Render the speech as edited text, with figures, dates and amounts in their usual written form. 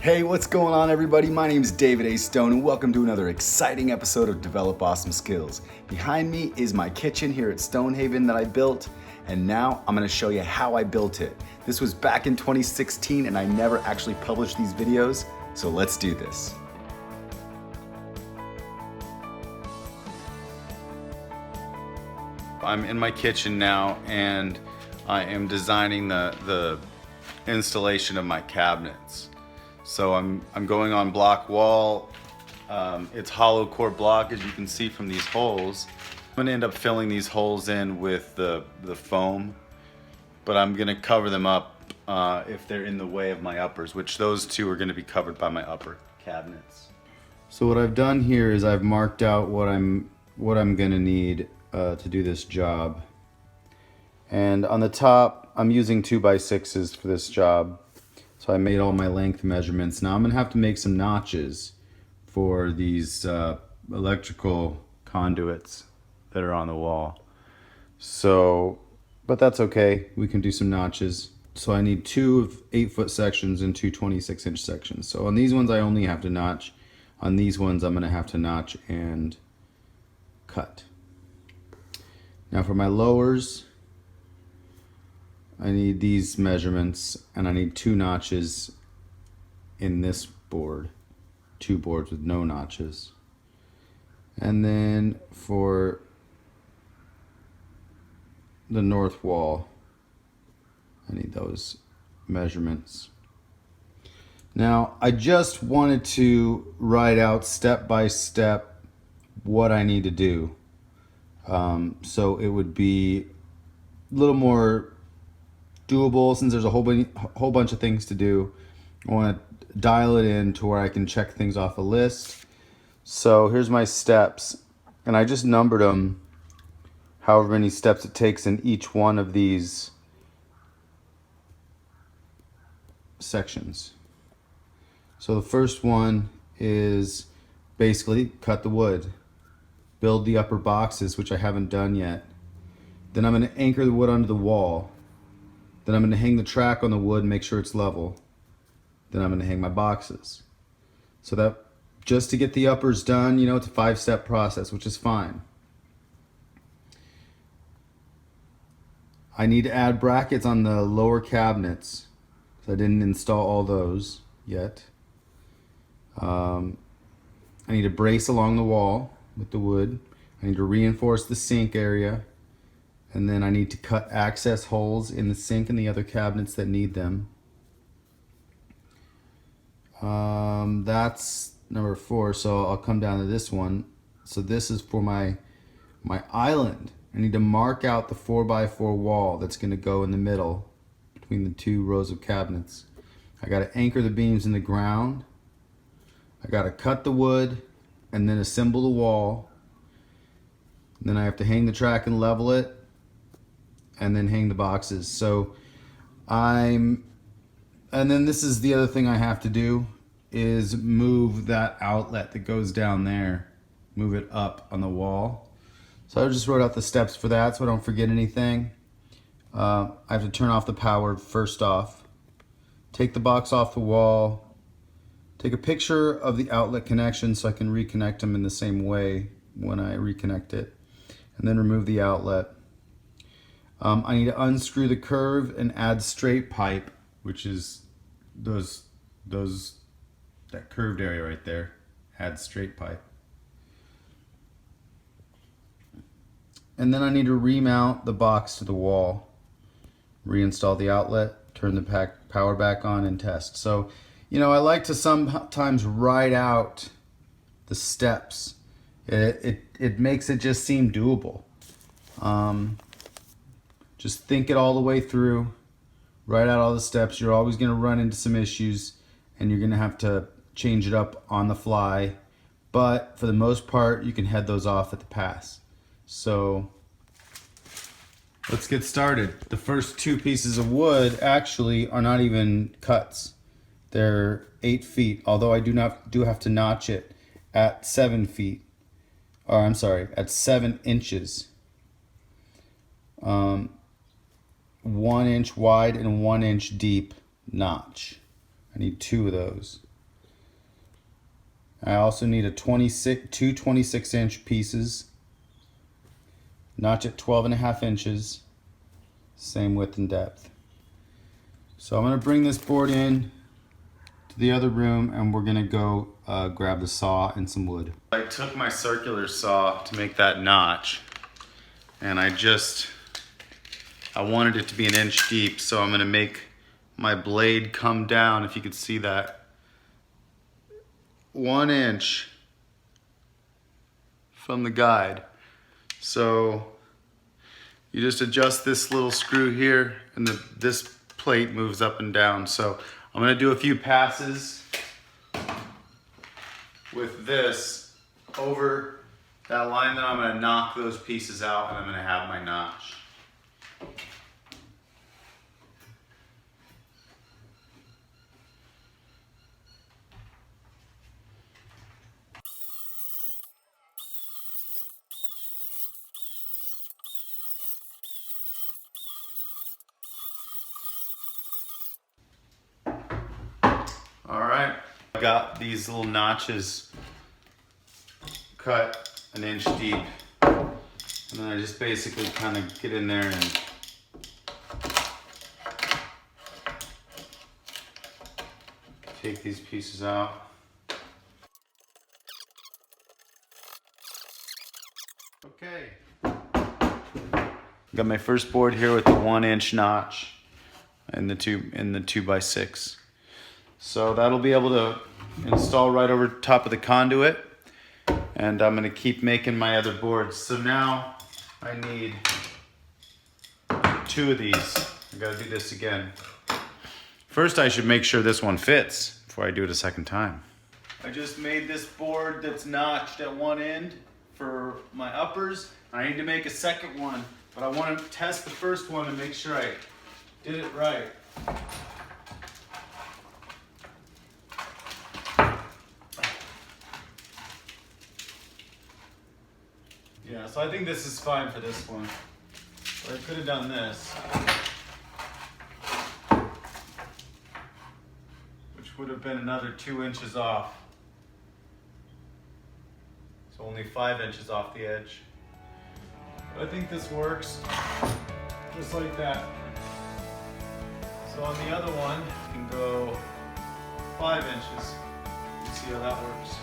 Hey, what's going on everybody? My name is David A. Stone and welcome to another exciting episode of Develop Awesome Skills. Behind me is my kitchen here at Stonehaven that I built, and now I'm gonna show you how I built it. This was back in 2016 and I never actually published these videos, so let's do this. I'm in my kitchen now and I am designing the installation of my cabinets. So I'm going on block wall. It's hollow core block, as you can see from these holes. I'm gonna end up filling these holes in with the foam, but I'm gonna cover them up if they're in the way of my uppers, which those two are gonna be covered by my upper cabinets. So what I've done here is I've marked out what I'm gonna need to do this job. And on the top, I'm using 2x6s for this job. So I made all my length measurements. Now I'm gonna have to make some notches for these electrical conduits that are on the wall. So, but that's okay. We can do some notches. So I need 2 8-foot sections and 2 26-inch sections. So on these ones I only have to notch. On these ones I'm gonna have to notch and cut. Now for my lowers, I need these measurements and I need 2 notches in this board, 2 boards with no notches. And then for the north wall, I need those measurements. Now I just wanted to write out step by step what I need to do. So it would be a little more doable since there's a whole bunch of things to do. I want to dial it in to where I can check things off a list. So here's my steps, and I just numbered them however many steps it takes in each one of these sections. So the first one is basically cut the wood, build the upper boxes, which I haven't done yet. Then I'm going to anchor the wood onto the wall. Then I'm going to hang the track on the wood and make sure it's level. Then I'm going to hang my boxes. So that, just to get the uppers done, you know, it's a 5-step process, which is fine. I need to add brackets on the lower cabinets, so I didn't install all those yet. I need a brace along the wall with the wood. I need to reinforce the sink area. And then I need to cut access holes in the sink and the other cabinets that need them. That's number 4, so I'll come down to this one. So this is for my island. I need to mark out the 4x4 wall that's gonna go in the middle between the 2 rows of cabinets. I gotta anchor the beams in the ground. I gotta cut the wood and then assemble the wall. And then I have to hang the track and level it, and then hang the boxes. So and then this is the other thing I have to do, is move that outlet that goes down there, move it up on the wall. So I just wrote out the steps for that so I don't forget anything. I have to turn off the power first off, take the box off the wall, take a picture of the outlet connection so I can reconnect them in the same way when I reconnect it, and then remove the outlet. I need to unscrew the curve and add straight pipe, which is that curved area right there. Add straight pipe. And then I need to remount the box to the wall, reinstall the outlet, turn the power back on, and test. So, you know, I like to sometimes write out the steps. It makes it just seem doable. Just think it all the way through, write out all the steps. You're always going to run into some issues and you're going to have to change it up on the fly. But for the most part, you can head those off at the pass. So let's get started. The first 2 pieces of wood actually are not even cuts. They're 8 feet, although I do have to notch it at 7 feet. Or I'm sorry, at 7 inches. 1 inch wide and 1 inch deep notch. I need 2 of those. I also need two 26-inch pieces. Notch at 12.5 inches. Same width and depth. So I'm gonna bring this board in to the other room and we're gonna go grab the saw and some wood. I took my circular saw to make that notch and I wanted it to be 1 inch deep, so I'm gonna make my blade come down, if you could see that, 1 inch from the guide. So you just adjust this little screw here and this plate moves up and down. So I'm gonna do a few passes with this over that line, then I'm gonna knock those pieces out and I'm gonna have my notch. All right, I got these little notches cut 1 inch deep, and then I just basically kind of get in there and take these pieces out. Okay, got my first board here with the 1 inch notch in the 2x6. So that'll be able to install right over top of the conduit, and I'm gonna keep making my other boards. So now I need 2 of these. I gotta do this again. First I should make sure this one fits before I do it a second time. I just made this board that's notched at one end for my uppers. I need to make a second one, but I want to test the first one and make sure I did it right. Yeah, so I think this is fine for this one. But I could have done this, which would have been another 2 inches off. So only 5 inches off the edge. But I think this works just like that. So on the other one, you can go 5 inches. You see how that works.